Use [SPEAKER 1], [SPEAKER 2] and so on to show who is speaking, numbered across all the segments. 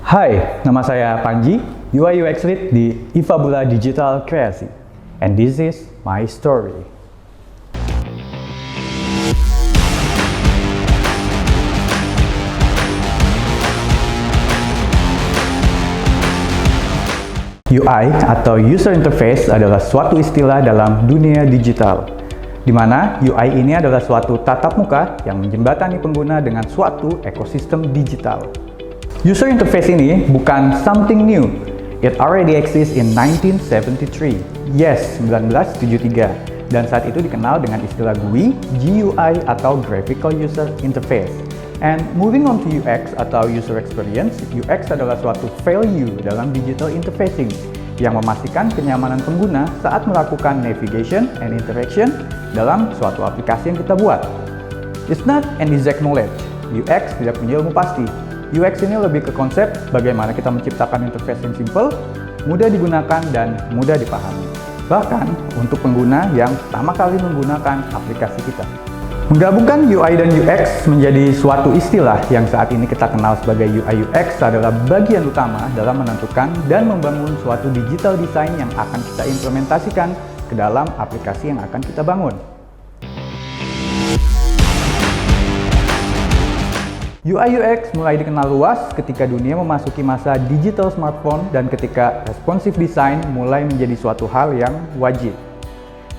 [SPEAKER 1] Hai, nama saya Panji, UI UX Lead di Ifabula Digital Kreasi. And this is my story. UI atau User Interface adalah suatu istilah dalam dunia digital, di mana UI ini adalah suatu tatap muka yang menjembatani pengguna dengan suatu ekosistem digital. User interface ini bukan something new. It already exists in 1973. Yes, 1973. Dan saat itu dikenal dengan istilah GUI atau Graphical User Interface. And moving on to UX atau User Experience, UX adalah suatu value dalam digital interfacing yang memastikan kenyamanan pengguna saat melakukan navigation and interaction dalam suatu aplikasi yang kita buat. It's not an exact knowledge. UX tidak punya ilmu pasti. UX ini lebih ke konsep bagaimana kita menciptakan interface yang simple, mudah digunakan, dan mudah dipahami. Bahkan untuk pengguna yang pertama kali menggunakan aplikasi kita. Menggabungkan UI dan UX menjadi suatu istilah yang saat ini kita kenal sebagai UI UX adalah bagian utama dalam menentukan dan membangun suatu digital design yang akan kita implementasikan ke dalam aplikasi yang akan kita bangun. UI UX mulai dikenal luas ketika dunia memasuki masa digital smartphone dan ketika responsive design mulai menjadi suatu hal yang wajib.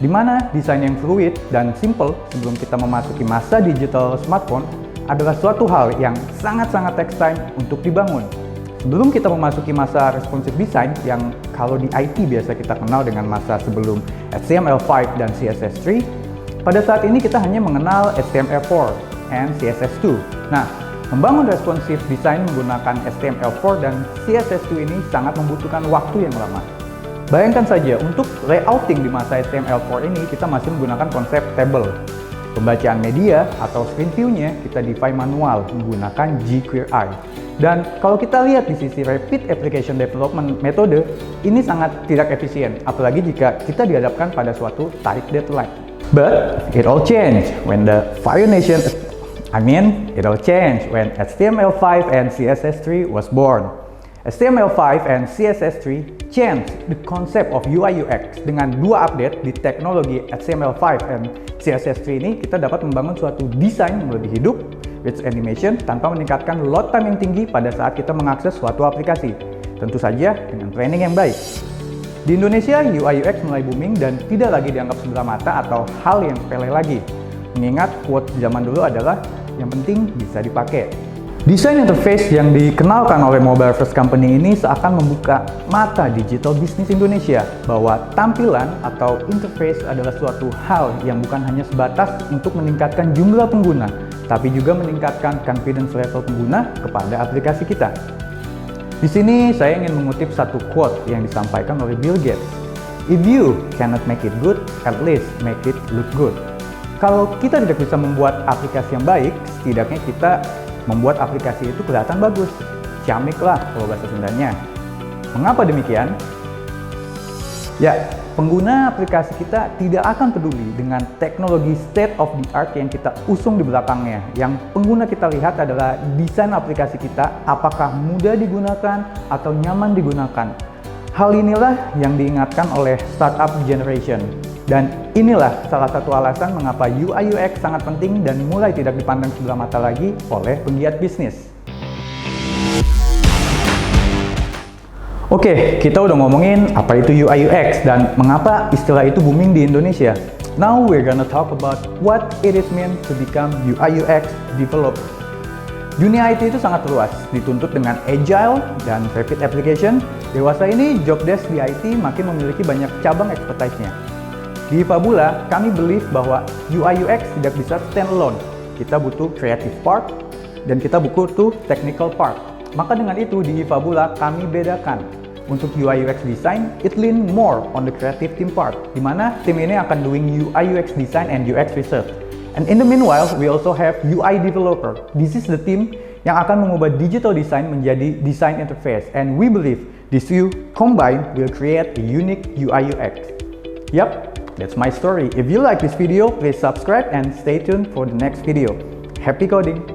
[SPEAKER 1] Di mana desain yang fluid dan simple sebelum kita memasuki masa digital smartphone adalah suatu hal yang sangat-sangat takes time untuk dibangun. Sebelum kita memasuki masa responsive design yang kalau di IT biasa kita kenal dengan masa sebelum HTML5 dan CSS3, pada saat ini kita hanya mengenal HTML4 and CSS2. Nah, membangun responsive design menggunakan HTML4 dan CSS2 ini sangat membutuhkan waktu yang lama. Bayangkan saja, untuk layouting di masa HTML4 ini kita masih menggunakan konsep table. Pembacaan media atau screen view-nya kita define manual menggunakan jQuery. Dan kalau kita lihat di sisi Rapid Application Development metode, ini sangat tidak efisien, apalagi jika kita dihadapkan pada suatu tight deadline. But it all changed when it all changed when HTML5 and CSS3 was born. HTML5 and CSS3 changed the concept of UI UX. Dengan dua update di teknologi HTML5 and CSS3 ini, kita dapat membangun suatu desain yang lebih hidup, rich animation, tanpa meningkatkan load time yang tinggi pada saat kita mengakses suatu aplikasi. Tentu saja dengan training yang baik. Di Indonesia, UI UX mulai booming dan tidak lagi dianggap sebelah mata atau hal yang sepele lagi. Mengingat quote zaman dulu adalah, yang penting bisa dipakai. Desain interface yang dikenalkan oleh Mobile First Company ini seakan membuka mata digital bisnis Indonesia bahwa tampilan atau interface adalah suatu hal yang bukan hanya sebatas untuk meningkatkan jumlah pengguna, tapi juga meningkatkan confidence level pengguna kepada aplikasi kita. Di sini saya ingin mengutip satu quote yang disampaikan oleh Bill Gates. If you cannot make it good, at least make it look good. Kalau kita tidak bisa membuat aplikasi yang baik, setidaknya kita membuat aplikasi itu kelihatan bagus. Ciamik lah kalau bahasa Sundanya. Mengapa demikian? Ya, pengguna aplikasi kita tidak akan peduli dengan teknologi state of the art yang kita usung di belakangnya. Yang pengguna kita lihat adalah desain aplikasi kita, apakah mudah digunakan atau nyaman digunakan. Hal inilah yang diingatkan oleh startup generation. Dan inilah salah satu alasan mengapa UI UX sangat penting dan mulai tidak dipandang sebelah mata lagi oleh penggiat bisnis. Oke, kita udah ngomongin apa itu UI UX dan mengapa istilah itu booming di Indonesia. Now we're gonna talk about what it is meant to become UI UX developer. Dunia IT itu sangat luas, dituntut dengan agile dan rapid application. Dewasa ini job desk di IT makin memiliki banyak cabang expertise-nya. Di Ifabula, kami believe bahwa UI UX tidak bisa stand alone. Kita butuh creative part dan kita butuh technical part. Maka dengan itu di Ifabula kami bedakan. Untuk UI UX design, it lean more on the creative team part, di mana tim ini akan doing UI UX design and UX research. And in the meanwhile, we also have UI developer. This is the team yang akan mengubah digital design menjadi design interface. And we believe these two combined will create a unique UI UX. Yup. That's my story. If you like this video, please subscribe and stay tuned for the next video. Happy coding!